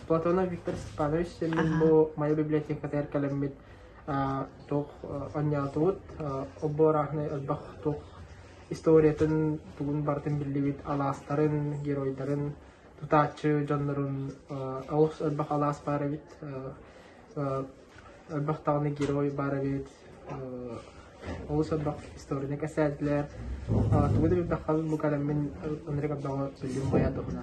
Платонов Виктор Степанович мен бу моя библиотека тер Кэлбит тух онятут оборахны албах тух историятын бүгүн бартын билибит аластарын геройдарын тутачы жоннорун алыс албах алас барабит албах тагны герой барабит алыс албах историяны касатлар тугуды бахал бу калемин онрек абдага билим Майа-дойдум.